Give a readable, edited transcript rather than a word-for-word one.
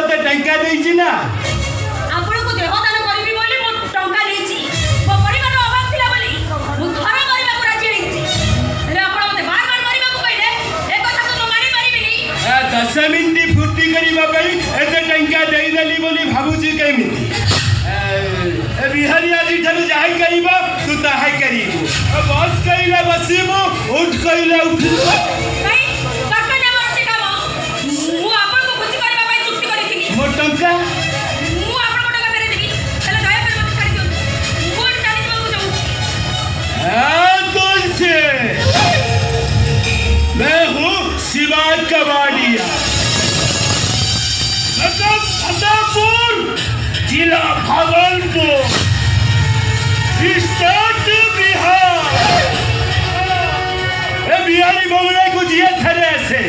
तते टंका देइछि ना आपण को देहदान करबी बोली मो टंका देइछि मो परिवार अभाव थिला बोली मु घर करबा को राजी हेछि रे आपण मते बार बार करबा को कहले ए कथा को मानि परिबिनी 10 मिनिट फुर्ती करिबा पई एते टंका देई देली बोली भाबुछि केमिति ए बिहारी आदि ठनु जाहि करिबा तू ताहि करिबो बस कइले बसिमु उठ कइले उठिबो नहीं काका ने मरछि काम मु आपण को खुशी करबा पई चुक्ति करिथिनी मो टंका मु आपण को टंका फेरे देबी चलो दया कर मत छाड़ी दियो मु चाली दियो जाऊ तुझसे मैं हूँ शिवाय कबाड़िया फतेहपुर जिला भागलपुर स्टेट बिहार बिहारी बोले कुछ ये थरे से